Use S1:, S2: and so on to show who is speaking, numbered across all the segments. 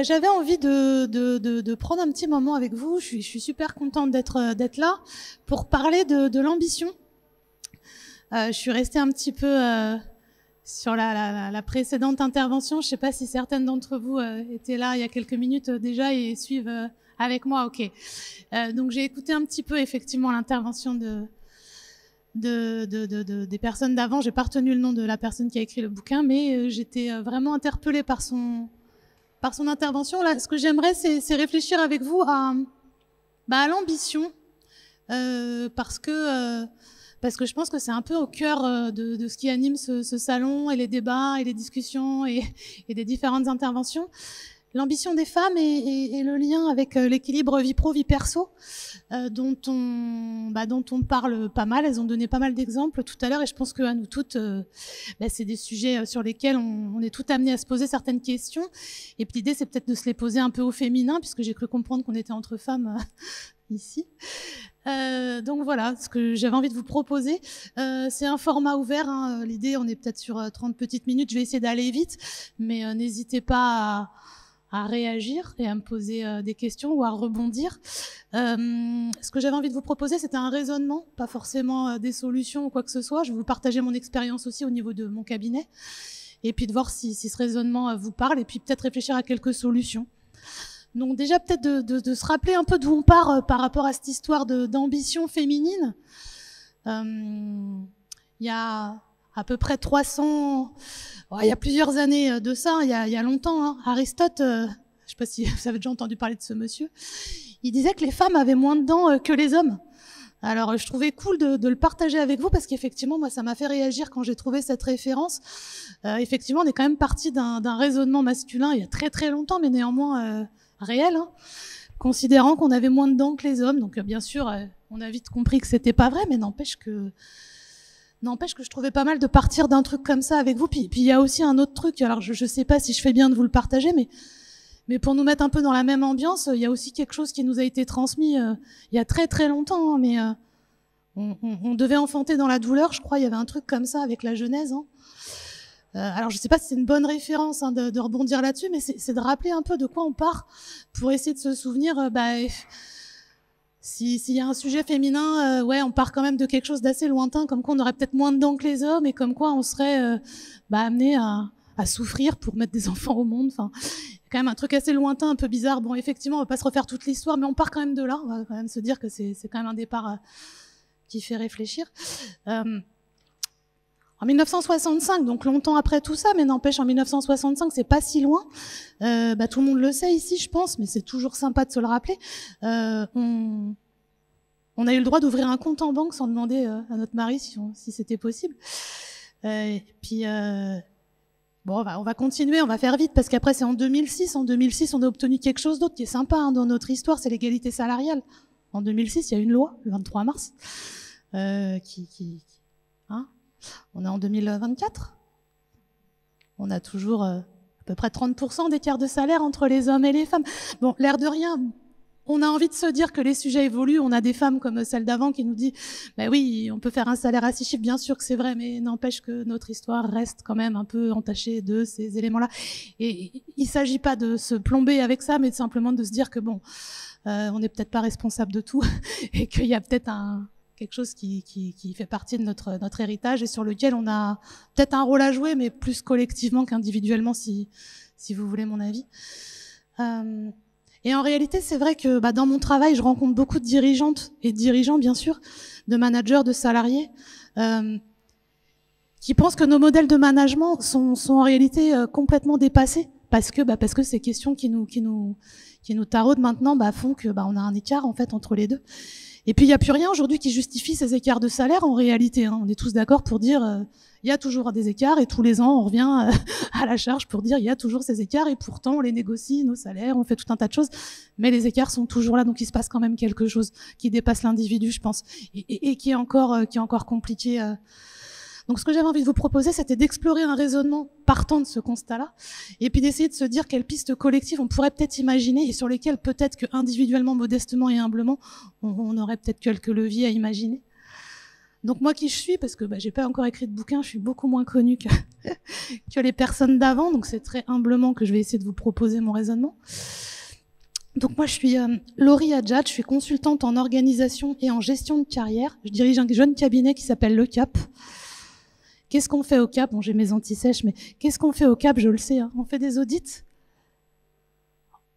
S1: J'avais envie de prendre un petit moment avec vous. Je suis super contente d'être là pour parler de l'ambition. Je suis restée un petit peu sur la précédente intervention. Je ne sais pas si certaines d'entre vous étaient là il y a quelques minutes déjà et suivent avec moi. Ok. Donc j'ai écouté un petit peu effectivement l'intervention des personnes d'avant. J'ai pas retenu le nom de la personne qui a écrit le bouquin, mais j'étais vraiment interpellée par son intervention. Là, ce que j'aimerais, c'est réfléchir avec vous à l'ambition, parce que je pense que c'est un peu au cœur de ce qui anime ce salon et les débats et les discussions et des différentes interventions. L'ambition des femmes et le lien avec l'équilibre vie pro, vie perso, dont on parle pas mal. Elles ont donné pas mal d'exemples tout à l'heure et je pense qu'à nous toutes, c'est des sujets sur lesquels on est toutes amenées à se poser certaines questions. Et puis l'idée, c'est peut-être de se les poser un peu au féminin, puisque j'ai cru comprendre qu'on était entre femmes ici. Donc voilà, ce que j'avais envie de vous proposer, c'est un format ouvert. Hein. L'idée, on est peut-être sur 30 petites minutes. Je vais essayer d'aller vite, mais n'hésitez pas à réagir et à me poser des questions ou à rebondir. Ce que j'avais envie de vous proposer, c'était un raisonnement, pas forcément des solutions ou quoi que ce soit. Je vais vous partager mon expérience aussi au niveau de mon cabinet et puis de voir si ce raisonnement vous parle et puis peut-être réfléchir à quelques solutions. Donc déjà peut-être de se rappeler un peu d'où on part par rapport à cette histoire d'ambition féminine. Il y a à peu près 300... il y a plusieurs années de ça, il y a longtemps, hein, Aristote, je ne sais pas si vous avez déjà entendu parler de ce monsieur, il disait que les femmes avaient moins de dents que les hommes. Alors je trouvais cool de le partager avec vous parce qu'effectivement, moi, ça m'a fait réagir quand j'ai trouvé cette référence. Effectivement, on est quand même parti d'un raisonnement masculin il y a très très longtemps, mais néanmoins réel, hein, considérant qu'on avait moins de dents que les hommes. Donc bien sûr, on a vite compris que c'était pas vrai, mais n'empêche que je trouvais pas mal de partir d'un truc comme ça avec vous. Puis il y a aussi un autre truc, alors je sais pas si je fais bien de vous le partager, mais pour nous mettre un peu dans la même ambiance, il y a aussi quelque chose qui nous a été transmis il y a très très longtemps, hein, mais on devait enfanter dans la douleur, je crois, il y avait un truc comme ça avec la Genèse. Hein. Alors je sais pas si c'est une bonne référence hein, de rebondir là-dessus, mais c'est de rappeler un peu de quoi on part pour essayer de se souvenir... S'il y a un sujet féminin, on part quand même de quelque chose d'assez lointain, comme quoi on aurait peut-être moins de dents que les hommes et comme quoi on serait amené à souffrir pour mettre des enfants au monde. Enfin, il y a quand même un truc assez lointain, un peu bizarre. Bon, effectivement, on va pas se refaire toute l'histoire, mais on part quand même de là. On va quand même se dire que c'est quand même un départ qui fait réfléchir. En 1965, donc longtemps après tout ça, mais n'empêche, en 1965, c'est pas si loin. Tout le monde le sait ici, je pense, mais c'est toujours sympa de se le rappeler. On a eu le droit d'ouvrir un compte en banque sans demander à notre mari si c'était possible. Et puis, on va continuer, on va faire vite, parce qu'après, c'est en 2006. En 2006, on a obtenu quelque chose d'autre qui est sympa hein, dans notre histoire, c'est l'égalité salariale. En 2006, il y a une loi, le 23 mars, on est en 2024. On a toujours à peu près 30% d'écart de salaire entre les hommes et les femmes. Bon, l'air de rien, on a envie de se dire que les sujets évoluent. On a des femmes comme celle d'avant qui nous dit oui, on peut faire un salaire à 6 chiffres, bien sûr que c'est vrai, mais n'empêche que notre histoire reste quand même un peu entachée de ces éléments-là. Et il ne s'agit pas de se plomber avec ça, mais simplement de se dire que on n'est peut-être pas responsable de tout et qu'il y a peut-être quelque chose qui fait partie de notre héritage et sur lequel on a peut-être un rôle à jouer, mais plus collectivement qu'individuellement, si vous voulez mon avis. Et en réalité, c'est vrai que dans mon travail, je rencontre beaucoup de dirigeantes et de dirigeants, bien sûr, de managers, de salariés, qui pensent que nos modèles de management sont en réalité complètement dépassés, parce que ces questions qui nous taraudent maintenant font que on a un écart en fait entre les deux. Et puis il n'y a plus rien aujourd'hui qui justifie ces écarts de salaire en réalité, hein. On est tous d'accord pour dire il y a toujours des écarts et tous les ans on revient à la charge pour dire il y a toujours ces écarts et pourtant on les négocie, nos salaires, on fait tout un tas de choses, mais les écarts sont toujours là, donc il se passe quand même quelque chose qui dépasse l'individu, je pense, et qui est encore compliqué. Donc ce que j'avais envie de vous proposer, c'était d'explorer un raisonnement partant de ce constat-là, et puis d'essayer de se dire quelles pistes collectives on pourrait peut-être imaginer, et sur lesquelles peut-être que individuellement, modestement et humblement, on aurait peut-être quelques leviers à imaginer. Donc moi qui je suis, parce que j'ai pas encore écrit de bouquin, je suis beaucoup moins connue que les personnes d'avant, donc c'est très humblement que je vais essayer de vous proposer mon raisonnement. Donc moi je suis Laurie Adjad, je suis consultante en organisation et en gestion de carrière. Je dirige un jeune cabinet qui s'appelle Le Cap. Qu'est-ce qu'on fait au Cap? Bon, j'ai mes anti-sèches, mais qu'est-ce qu'on fait au Cap? Je le sais, hein. On fait des audits.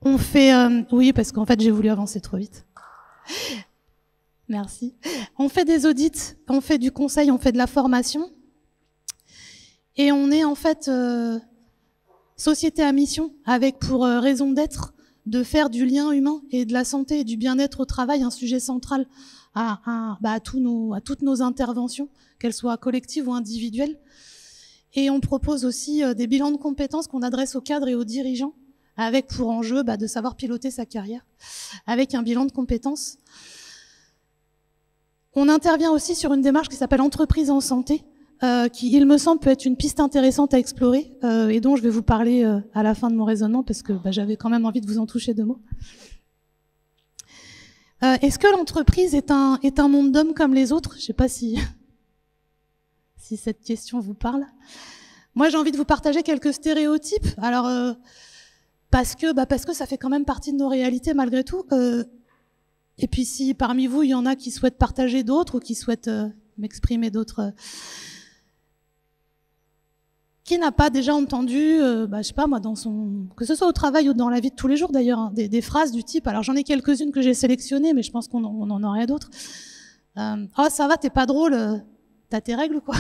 S1: On fait... oui, parce qu'en fait, j'ai voulu avancer trop vite. Merci. On fait des audits, on fait du conseil, on fait de la formation. Et on est en fait société à mission, avec pour raison d'être de faire du lien humain et de la santé et du bien-être au travail un sujet central à toutes nos interventions, qu'elles soient collectives ou individuelles. Et on propose aussi des bilans de compétences qu'on adresse aux cadres et aux dirigeants, avec pour enjeu de savoir piloter sa carrière, avec un bilan de compétences. On intervient aussi sur une démarche qui s'appelle Entreprise en santé, qui, il me semble, peut être une piste intéressante à explorer, et dont je vais vous parler à la fin de mon raisonnement, parce que j'avais quand même envie de vous en toucher deux mots. Est-ce que l'entreprise est un monde d'hommes comme les autres? Je ne sais pas si cette question vous parle. Moi, j'ai envie de vous partager quelques stéréotypes. Alors, parce que ça fait quand même partie de nos réalités malgré tout. Et puis, si parmi vous, il y en a qui souhaitent partager d'autres ou qui souhaitent m'exprimer d'autres, qui n'a pas déjà entendu, je sais pas moi, que ce soit au travail ou dans la vie de tous les jours d'ailleurs, hein, des phrases du type. Alors, j'en ai quelques-unes que j'ai sélectionnées, mais je pense qu'on en aurait d'autres. Oh, ça va, t'es pas drôle. T'as tes règles ou quoi?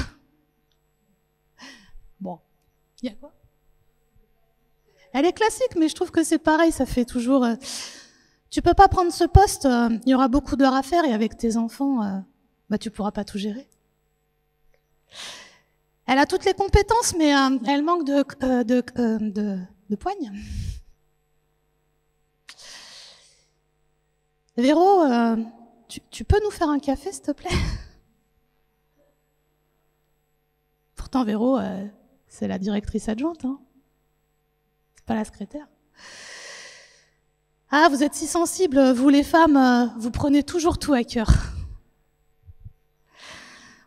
S1: Bon, il y a quoi? Elle est classique, mais je trouve que c'est pareil, ça fait toujours... tu peux pas prendre ce poste, il y aura beaucoup d'heures à faire et avec tes enfants, tu pourras pas tout gérer. Elle a toutes les compétences, mais elle manque de poigne. Véro, tu peux nous faire un café, s'il te plaît? Pourtant, Véro, c'est la directrice adjointe, hein. C'est pas la secrétaire. Ah, vous êtes si sensibles, vous les femmes, vous prenez toujours tout à cœur.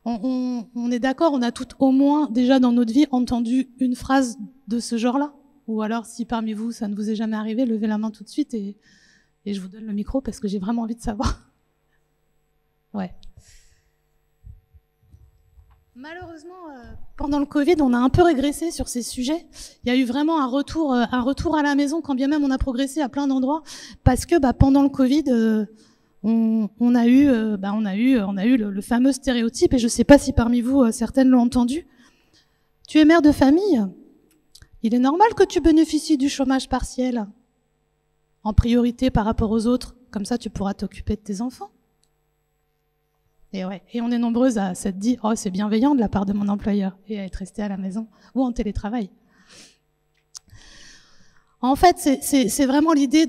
S1: On est d'accord, on a toutes au moins déjà dans notre vie entendu une phrase de ce genre-là. Ou alors, si parmi vous, ça ne vous est jamais arrivé, levez la main tout de suite et je vous donne le micro parce que j'ai vraiment envie de savoir. Ouais. Malheureusement, pendant le Covid, on a un peu régressé sur ces sujets. Il y a eu vraiment un retour à la maison, quand bien même on a progressé à plein d'endroits, parce que pendant le Covid, on a eu le fameux stéréotype, et je ne sais pas si parmi vous certaines l'ont entendu. Tu es mère de famille, il est normal que tu bénéficies du chômage partiel en priorité par rapport aux autres, comme ça tu pourras t'occuper de tes enfants. Et on est nombreuses à s'être dit « Oh, c'est bienveillant de la part de mon employeur » et à être restée à la maison ou en télétravail. En fait, c'est vraiment l'idée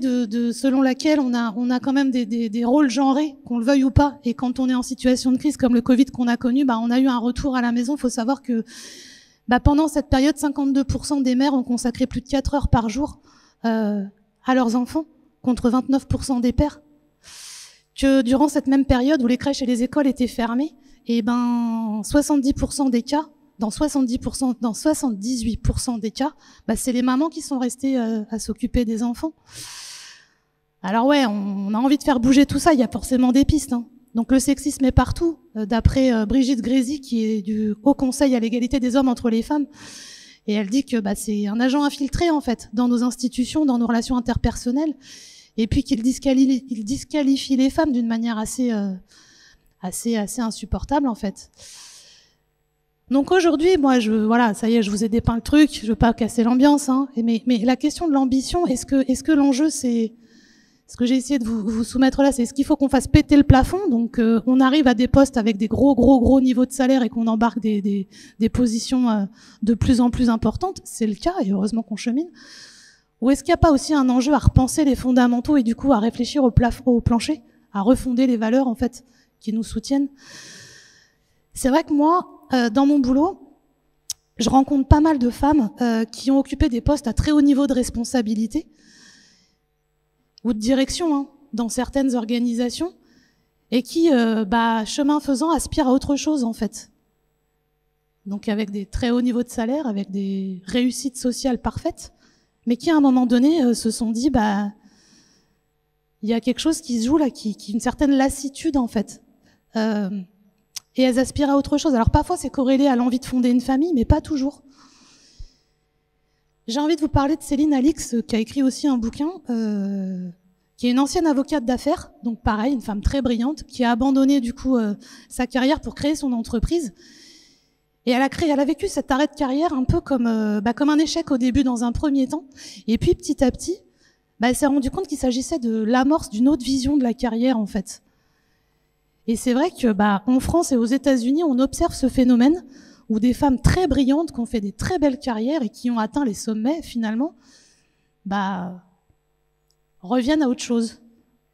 S1: selon laquelle on a quand même des rôles genrés, qu'on le veuille ou pas. Et quand on est en situation de crise comme le Covid qu'on a connu, on a eu un retour à la maison. Il faut savoir que pendant cette période, 52% des mères ont consacré plus de 4 heures par jour à leurs enfants, contre 29% des pères. Que durant cette même période où les crèches et les écoles étaient fermées, 70% des cas, dans 78% des cas, c'est les mamans qui sont restées à s'occuper des enfants. Alors ouais, on a envie de faire bouger tout ça, il y a forcément des pistes, hein. Donc le sexisme est partout, d'après Brigitte Grésy, qui est du Haut Conseil à l'égalité des hommes entre les femmes, et elle dit que c'est un agent infiltré en fait dans nos institutions, dans nos relations interpersonnelles. Et puis qu'il disqualifie les femmes d'une manière assez insupportable en fait. Donc aujourd'hui, moi, ça y est, je vous ai dépeint le truc, je veux pas casser l'ambiance, hein. Mais la question de l'ambition, est-ce que l'enjeu c'est Ce que j'ai essayé de vous soumettre là, c'est ce qu'il faut qu'on fasse péter le plafond. Donc, on arrive à des postes avec des gros niveaux de salaire et qu'on embarque des positions de plus en plus importantes. C'est le cas, et heureusement qu'on chemine. Ou est-ce qu'il n'y a pas aussi un enjeu à repenser les fondamentaux et du coup à réfléchir au plancher, à refonder les valeurs en fait qui nous soutiennent? C'est vrai que moi, dans mon boulot, je rencontre pas mal de femmes qui ont occupé des postes à très haut niveau de responsabilité ou de direction hein, dans certaines organisations et qui, chemin faisant, aspirent à autre chose en fait. Donc avec des très hauts niveaux de salaire, avec des réussites sociales parfaites, mais qui à un moment donné se sont dit, il y a quelque chose qui se joue là, qui une certaine lassitude en fait. Et elles aspirent à autre chose. Alors parfois c'est corrélé à l'envie de fonder une famille, mais pas toujours. J'ai envie de vous parler de Céline Alix, qui a écrit aussi un bouquin, qui est une ancienne avocate d'affaires, donc pareil, une femme très brillante, qui a abandonné du coup sa carrière pour créer son entreprise. Et elle a vécu cet arrêt de carrière un peu comme un échec au début dans un premier temps. Et puis petit à petit, elle s'est rendue compte qu'il s'agissait de l'amorce d'une autre vision de la carrière en fait. Et c'est vrai que en France et aux États-Unis, on observe ce phénomène où des femmes très brillantes qui ont fait des très belles carrières et qui ont atteint les sommets finalement, reviennent à autre chose,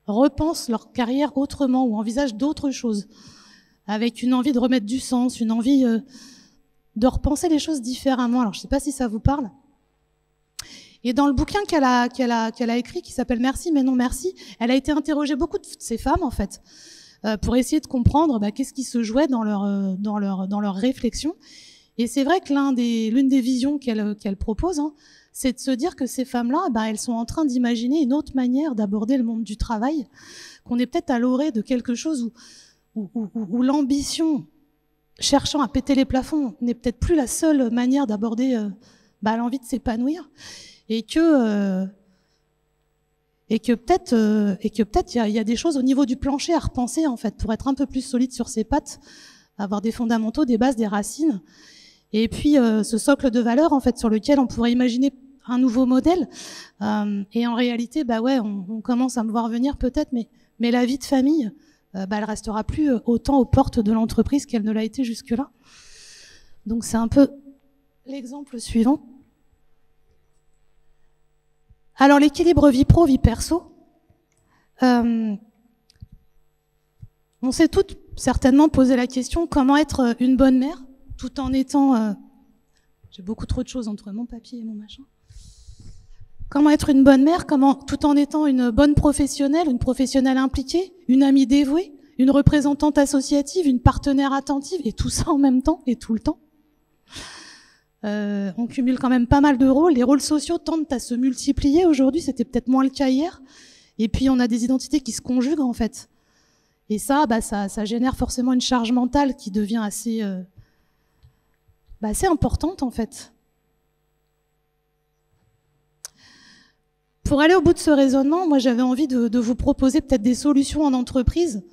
S1: repensent leur carrière autrement ou envisagent d'autres choses, avec une envie de remettre du sens, une envie de repenser les choses différemment. Alors je ne sais pas si ça vous parle. Et dans le bouquin qu'elle a écrit, qui s'appelle Merci mais non merci, elle a été interrogée beaucoup de ces femmes en fait, pour essayer de comprendre qu'est-ce qui se jouait dans leur réflexion. Et c'est vrai que l'une des visions qu'elle propose, hein, c'est de se dire que ces femmes-là, elles sont en train d'imaginer une autre manière d'aborder le monde du travail, qu'on est peut-être à l'orée de quelque chose où l'ambition, cherchant à péter les plafonds, n'est peut-être plus la seule manière d'aborder l'envie de s'épanouir, et que peut-être il y a des choses au niveau du plancher à repenser en fait pour être un peu plus solide sur ses pattes, avoir des fondamentaux, des bases, des racines, et puis ce socle de valeurs en fait sur lequel on pourrait imaginer un nouveau modèle. Et en réalité, on commence à me voir venir peut-être, mais la vie de famille, elle restera plus autant aux portes de l'entreprise qu'elle ne l'a été jusque-là. Donc c'est un peu l'exemple suivant. Alors l'équilibre vie pro, vie perso, on s'est toutes certainement posé la question comment être une bonne mère tout en étant... j'ai beaucoup trop de choses entre mon papier et mon machin. Comment être une bonne mère, tout en étant une bonne professionnelle, une professionnelle impliquée, une amie dévouée, une représentante associative, une partenaire attentive, et tout ça en même temps et tout le temps. On cumule quand même pas mal de rôles. Les rôles sociaux tendent à se multiplier aujourd'hui, c'était peut-être moins le cas hier. Et puis on a des identités qui se conjuguent en fait. Et ça génère forcément une charge mentale qui devient assez importante en fait. Pour aller au bout de ce raisonnement, moi j'avais envie de vous proposer peut-être des solutions en entreprise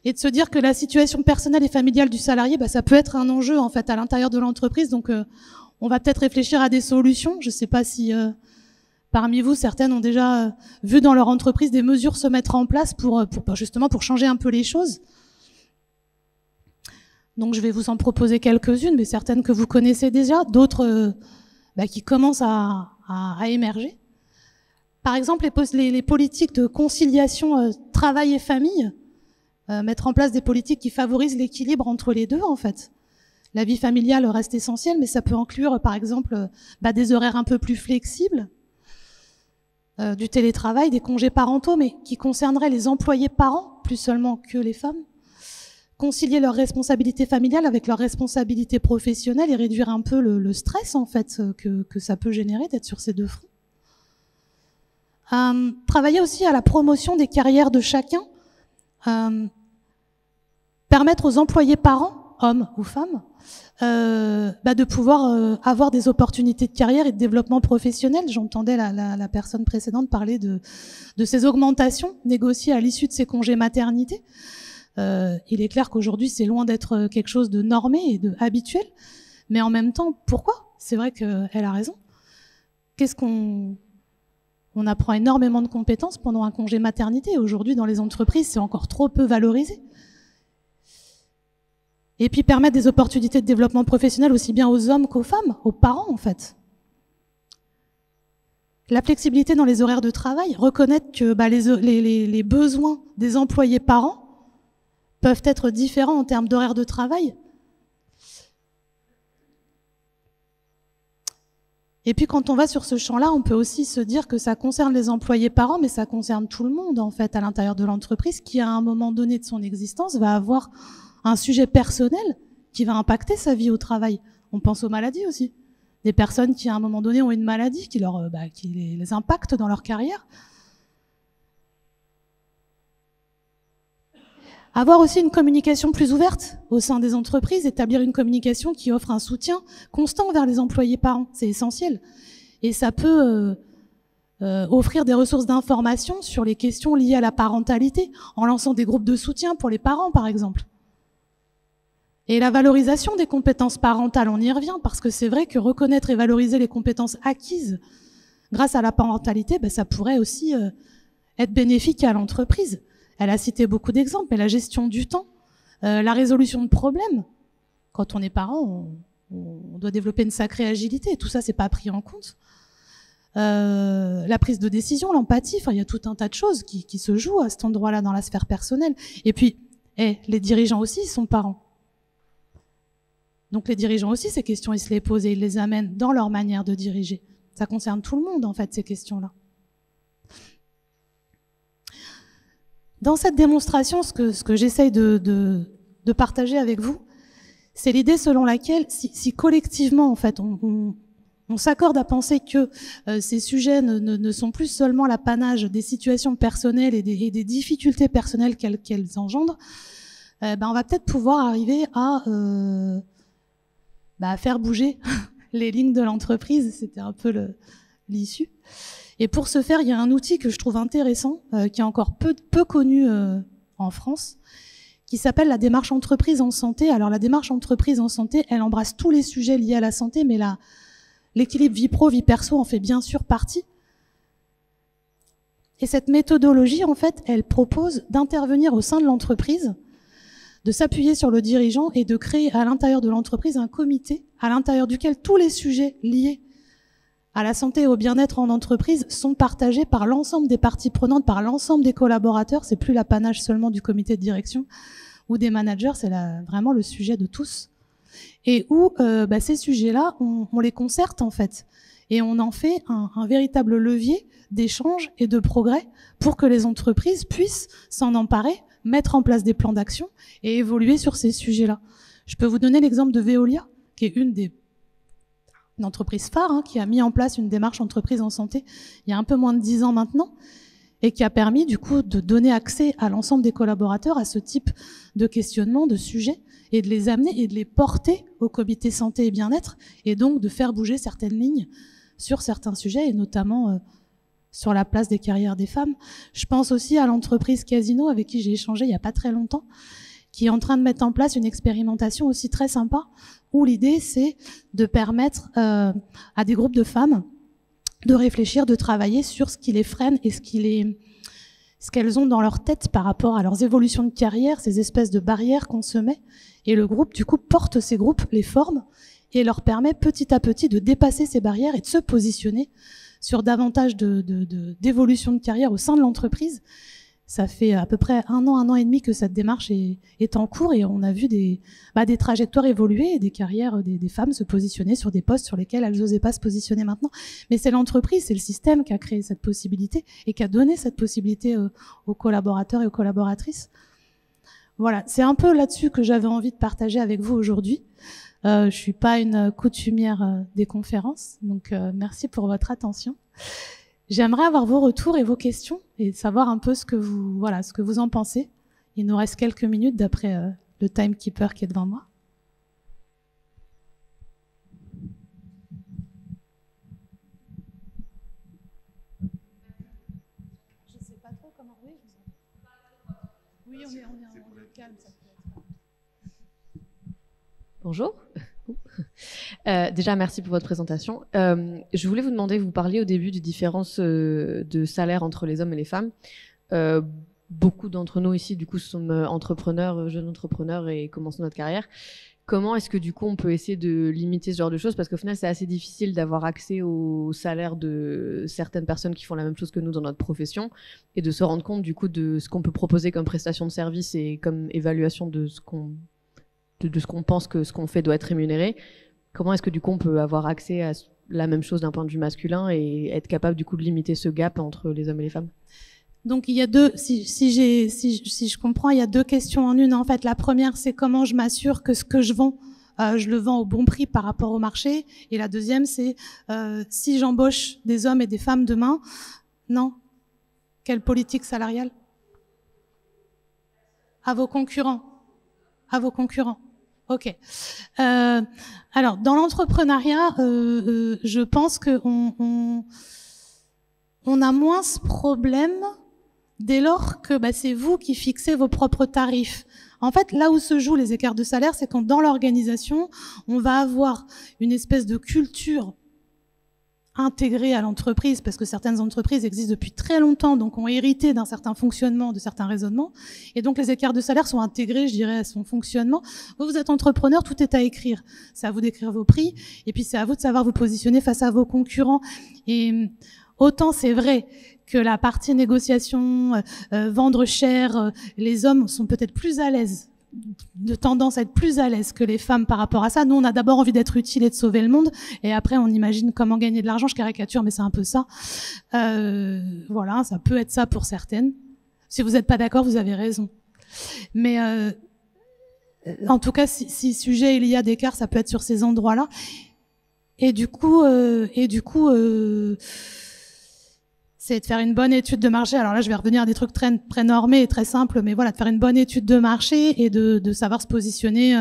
S1: et de se dire que la situation personnelle et familiale du salarié, ça peut être un enjeu en fait à l'intérieur de l'entreprise. Donc on va peut-être réfléchir à des solutions. Je ne sais pas si parmi vous, certaines ont déjà vu dans leur entreprise des mesures se mettre en place pour changer un peu les choses. Donc je vais vous en proposer quelques-unes, mais certaines que vous connaissez déjà, d'autres qui commencent à émerger. Par exemple, les politiques de conciliation travail et famille, mettre en place des politiques qui favorisent l'équilibre entre les deux en fait. La vie familiale reste essentielle, mais ça peut inclure, par exemple, des horaires un peu plus flexibles, du télétravail, des congés parentaux, mais qui concerneraient les employés parents, plus seulement que les femmes. Concilier leurs responsabilités familiales avec leurs responsabilités professionnelles et réduire un peu le stress, en fait, que ça peut générer d'être sur ces deux fronts. Travailler aussi à la promotion des carrières de chacun, permettre aux employés parents, hommes ou femmes, de pouvoir avoir des opportunités de carrière et de développement professionnel. J'entendais la personne précédente parler de ces augmentations négociées à l'issue de ces congés maternité. Il est clair qu'aujourd'hui, c'est loin d'être quelque chose de normé et de habituel. Mais en même temps, pourquoi ? C'est vrai qu'elle a raison. On apprend énormément de compétences pendant un congé maternité. Aujourd'hui, dans les entreprises, c'est encore trop peu valorisé. Et puis permettre des opportunités de développement professionnel aussi bien aux hommes qu'aux femmes, aux parents en fait. La flexibilité dans les horaires de travail, reconnaître que les besoins des employés parents peuvent être différents en termes d'horaires de travail. Et puis quand on va sur ce champ-là, on peut aussi se dire que ça concerne les employés parents, mais ça concerne tout le monde en fait à l'intérieur de l'entreprise qui à un moment donné de son existence va avoir un sujet personnel qui va impacter sa vie au travail. On pense aux maladies aussi. Des personnes qui à un moment donné ont une maladie qui les impacte dans leur carrière. Avoir aussi une communication plus ouverte au sein des entreprises, établir une communication qui offre un soutien constant vers les employés parents, c'est essentiel. Et ça peut offrir des ressources d'information sur les questions liées à la parentalité, en lançant des groupes de soutien pour les parents, par exemple. Et la valorisation des compétences parentales, on y revient, parce que c'est vrai que reconnaître et valoriser les compétences acquises grâce à la parentalité, ça pourrait aussi être bénéfique à l'entreprise. Elle a cité beaucoup d'exemples, mais la gestion du temps, la résolution de problèmes. Quand on est parent, on doit développer une sacrée agilité, et tout ça, c'est pas pris en compte. La prise de décision, l'empathie, il y a tout un tas de choses qui se jouent à cet endroit-là dans la sphère personnelle. Et puis, les dirigeants aussi, ils sont parents. Donc les dirigeants aussi, ces questions, ils se les posent et ils les amènent dans leur manière de diriger. Ça concerne tout le monde, en fait, ces questions-là. Dans cette démonstration, ce que j'essaye de partager avec vous, c'est l'idée selon laquelle, si collectivement, en fait, on s'accorde à penser que ces sujets ne sont plus seulement l'apanage des situations personnelles et des difficultés personnelles qu'elles engendrent, on va peut-être pouvoir arriver à faire bouger les lignes de l'entreprise. C'était un peu l'issue. Et pour ce faire, il y a un outil que je trouve intéressant, qui est encore peu connu en France, qui s'appelle la démarche entreprise en santé. Alors la démarche entreprise en santé, elle embrasse tous les sujets liés à la santé, mais l'équilibre vie pro, vie perso en fait bien sûr partie. Et cette méthodologie, en fait, elle propose d'intervenir au sein de l'entreprise, de s'appuyer sur le dirigeant et de créer à l'intérieur de l'entreprise un comité à l'intérieur duquel tous les sujets liés à la santé et au bien-être en entreprise sont partagés par l'ensemble des parties prenantes, par l'ensemble des collaborateurs. C'est plus l'apanage seulement du comité de direction ou des managers, c'est vraiment le sujet de tous. Et où ces sujets-là, on les concerte en fait. Et on en fait un véritable levier d'échange et de progrès pour que les entreprises puissent s'en emparer, mettre en place des plans d'action et évoluer sur ces sujets-là. Je peux vous donner l'exemple de Veolia, qui est une entreprise phare, qui a mis en place une démarche entreprise en santé il y a un peu moins de 10 ans maintenant, et qui a permis du coup de donner accès à l'ensemble des collaborateurs à ce type de questionnement, de sujets, et de les amener et de les porter au comité santé et bien-être, et donc de faire bouger certaines lignes sur certains sujets, et notamment sur la place des carrières des femmes. Je pense aussi à l'entreprise Casino, avec qui j'ai échangé il n'y a pas très longtemps, qui est en train de mettre en place une expérimentation aussi très sympa, où l'idée c'est de permettre à des groupes de femmes de réfléchir, de travailler sur ce qui les freine et ce qu'elles ont dans leur tête par rapport à leurs évolutions de carrière, ces espèces de barrières qu'on se met. Et le groupe, du coup, porte ces groupes, les forme et leur permet petit à petit de dépasser ces barrières et de se positionner sur davantage d'évolution de carrière au sein de l'entreprise. Ça fait à peu près un an et demi que cette démarche est en cours et on a vu des trajectoires évoluer et des carrières des femmes se positionner sur des postes sur lesquels elles n'osaient pas se positionner maintenant. Mais c'est l'entreprise, c'est le système qui a créé cette possibilité et qui a donné cette possibilité aux collaborateurs et aux collaboratrices. Voilà, c'est un peu là-dessus que j'avais envie de partager avec vous aujourd'hui. Je suis pas une coutumière des conférences, donc merci pour votre attention. J'aimerais avoir vos retours et vos questions et savoir un peu ce que vous en pensez. Il nous reste quelques minutes d'après le timekeeper qui est devant moi. Je sais pas trop comment. Oui, on est calme, ça peut être.
S2: Bonjour. beaucoup. Déjà, merci pour votre présentation. Je voulais vous demander, vous parliez au début des différences de salaire entre les hommes et les femmes. Beaucoup d'entre nous ici, du coup, sommes entrepreneurs, jeunes entrepreneurs et commençons notre carrière. Comment est-ce que, du coup, on peut essayer de limiter ce genre de choses? Parce qu'au final, c'est assez difficile d'avoir accès au salaire de certaines personnes qui font la même chose que nous dans notre profession et de se rendre compte, du coup, de ce qu'on peut proposer comme prestation de service et comme évaluation de ce qu'on pense que ce qu'on fait doit être rémunéré. Comment est-ce que, du coup, on peut avoir accès à la même chose d'un point de vue masculin et être capable, du coup, de limiter ce gap entre les hommes et les femmes?
S1: Donc il y a deux, si je comprends, il y a deux questions en une. En fait, la première, c'est comment je m'assure que ce que je vends, je le vends au bon prix par rapport au marché. Et la deuxième, c'est si j'embauche des hommes et des femmes demain, non, quelle politique salariale? À vos concurrents. À vos concurrents. Ok. Alors, dans l'entrepreneuriat, je pense qu'on a moins ce problème dès lors que c'est vous qui fixez vos propres tarifs. En fait, là où se jouent les écarts de salaire, c'est quand dans l'organisation, on va avoir une espèce de culture intégrée à l'entreprise, parce que certaines entreprises existent depuis très longtemps, donc ont hérité d'un certain fonctionnement, de certains raisonnements, et donc les écarts de salaire sont intégrés, je dirais, à son fonctionnement. Vous êtes entrepreneur, tout est à écrire. C'est à vous d'écrire vos prix, et puis c'est à vous de savoir vous positionner face à vos concurrents. Et autant c'est vrai que la partie négociation, vendre cher, les hommes sont peut-être plus à l'aise, de tendance à être plus à l'aise que les femmes par rapport à ça. Nous, on a d'abord envie d'être utile et de sauver le monde, et après, on imagine comment gagner de l'argent. Je caricature, mais c'est un peu ça. Voilà, ça peut être ça pour certaines. Si vous n'êtes pas d'accord, vous avez raison. Mais en tout cas, si sujet il y a d'écart, ça peut être sur ces endroits-là. Et du coup, c'est de faire une bonne étude de marché. Alors là, je vais revenir à des trucs très normés et très simples, mais voilà, de faire une bonne étude de marché et de savoir se positionner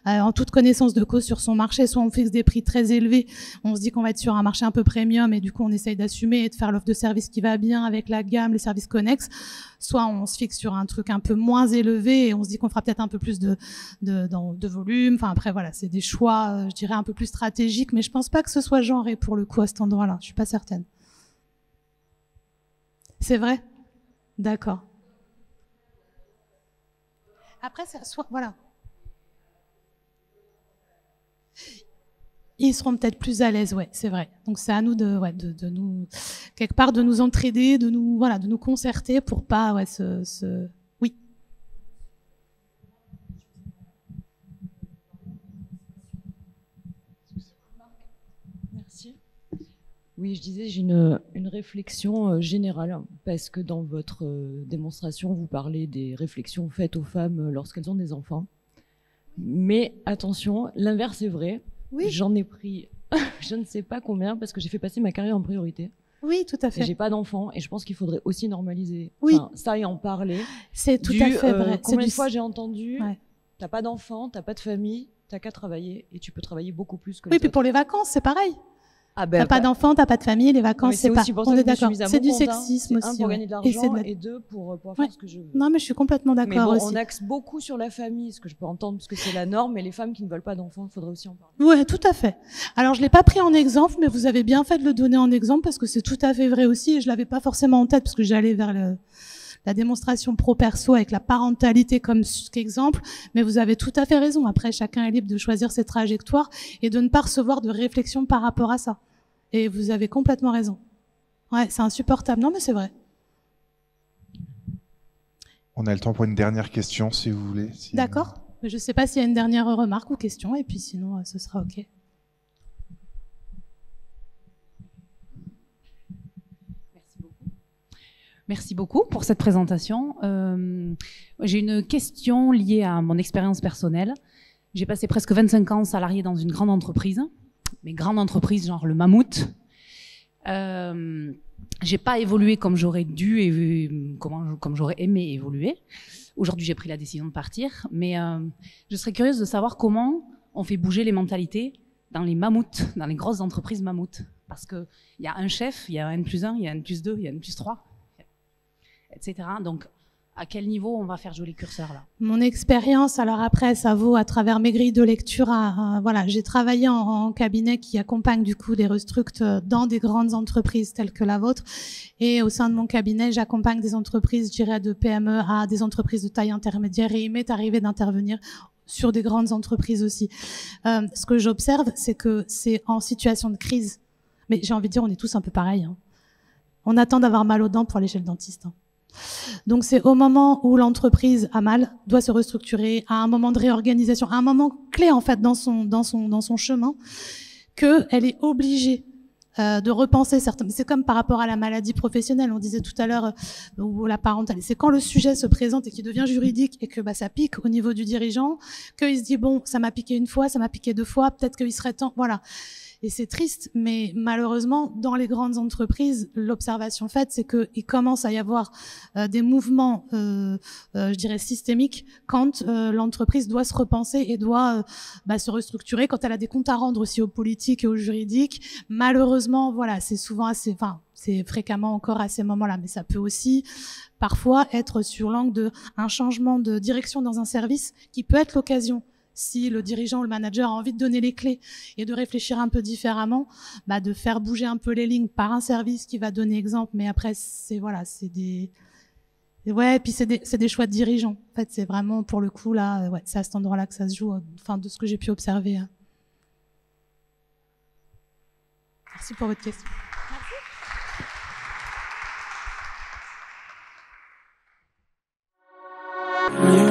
S1: en toute connaissance de cause sur son marché. Soit on fixe des prix très élevés, on se dit qu'on va être sur un marché un peu premium et du coup on essaye d'assumer et de faire l'offre de service qui va bien avec la gamme, les services connexes. Soit on se fixe sur un truc un peu moins élevé et on se dit qu'on fera peut-être un peu plus de volume. Enfin après voilà, c'est des choix, je dirais un peu plus stratégiques, mais je pense pas que ce soit genré pour le coup à cet endroit-là. Je suis pas certaine. C'est vrai? D'accord. Après, c'est soit, voilà. Ils seront peut-être plus à l'aise, ouais, c'est vrai. Donc c'est à nous de nous, quelque part, de nous entraider, de nous concerter pour pas, oui.
S3: Merci. Oui, je disais, j'ai une réflexion générale, parce que dans votre démonstration, vous parlez des réflexions faites aux femmes lorsqu'elles ont des enfants. Mais attention, l'inverse est vrai. Oui. J'en ai pris je ne sais pas combien, parce que j'ai fait passer ma carrière en priorité.
S1: Oui, tout à fait.
S3: Et j'ai pas d'enfants, et je pense qu'il faudrait aussi normaliser ça et en parler.
S1: C'est tout à fait vrai.
S3: Combien de fois j'ai entendu, t'as pas d'enfants, t'as pas de famille, t'as qu'à travailler, et tu peux travailler beaucoup plus que les autres.
S1: Puis pour les vacances, c'est pareil. T'as pas d'enfants, t'as pas de famille, les vacances, c'est pas. On est d'accord. C'est du sexisme aussi.
S3: Un, pour gagner de l'argent, et deux, pour faire ce que je veux.
S1: Non, mais je suis complètement d'accord aussi.
S3: On axe beaucoup sur la famille, ce que je peux entendre, parce que c'est la norme, mais les femmes qui ne veulent pas d'enfants, il faudrait aussi en parler.
S1: Ouais, tout à fait. Alors, je l'ai pas pris en exemple, mais vous avez bien fait de le donner en exemple, parce que c'est tout à fait vrai aussi, et je l'avais pas forcément en tête, parce que j'allais vers la démonstration pro-perso avec la parentalité comme exemple, mais vous avez tout à fait raison. Après, chacun est libre de choisir ses trajectoires et de ne pas recevoir de réflexion par rapport à ça. Et vous avez complètement raison. Ouais, c'est insupportable. Non, mais c'est vrai.
S4: On a le temps pour une dernière question, si vous voulez.
S1: D'accord. Je ne sais pas s'il y a une dernière remarque ou question, et puis sinon, ce sera OK.
S5: Merci beaucoup pour cette présentation. J'ai une question liée à mon expérience personnelle. J'ai passé presque 25 ans salarié dans une grande entreprise, mais grande entreprise genre le Mammouth. J'ai pas évolué comme j'aurais dû et comme j'aurais aimé évoluer. Aujourd'hui, j'ai pris la décision de partir, mais je serais curieuse de savoir comment on fait bouger les mentalités dans les mammouths, dans les grosses entreprises mammouths. Parce qu'il y a un chef, il y a un N+1, il y a un N+2, il y a un N+3, etc. Donc, À quel niveau on va faire jouer les curseurs là?
S1: Mon expérience, alors après, ça vaut à travers mes grilles de lecture. Voilà, j'ai travaillé en cabinet qui accompagne du coup des restructs dans des grandes entreprises telles que la vôtre. Et au sein de mon cabinet, j'accompagne des entreprises, je dirais, de PME à des entreprises de taille intermédiaire. Et il m'est arrivé d'intervenir sur des grandes entreprises aussi. Ce que j'observe, c'est que c'est en situation de crise. Mais j'ai envie de dire, on est tous un peu pareils. Hein. On attend d'avoir mal aux dents pour aller chez le dentiste. Hein. Donc c'est au moment où l'entreprise a mal, doit se restructurer, à un moment de réorganisation, à un moment clé en fait dans son chemin, qu'elle est obligée de repenser certains. C'est comme par rapport à la maladie professionnelle. On disait tout à l'heure ou la parentale. C'est quand le sujet se présente et qu'il devient juridique et que ça pique au niveau du dirigeant, qu'il se dit bon, ça m'a piqué une fois, ça m'a piqué 2 fois, peut-être qu'il serait temps. Voilà. Et c'est triste, mais malheureusement, dans les grandes entreprises, l'observation faite, c'est qu'il commence à y avoir des mouvements, je dirais, systémiques quand l'entreprise doit se repenser et doit se restructurer, quand elle a des comptes à rendre aussi aux politiques et aux juridiques. Malheureusement, voilà, c'est souvent c'est fréquemment encore à ces moments-là, mais ça peut aussi parfois être sur l'angle d'un changement de direction dans un service qui peut être l'occasion, si le dirigeant ou le manager a envie de donner les clés et de réfléchir un peu différemment, de faire bouger un peu les lignes par un service qui va donner exemple. Mais après, c'est des choix de dirigeants. En fait, c'est vraiment pour le coup là, c'est à cet endroit-là que ça se joue. Enfin, de ce que j'ai pu observer. Merci pour votre question.
S6: Merci.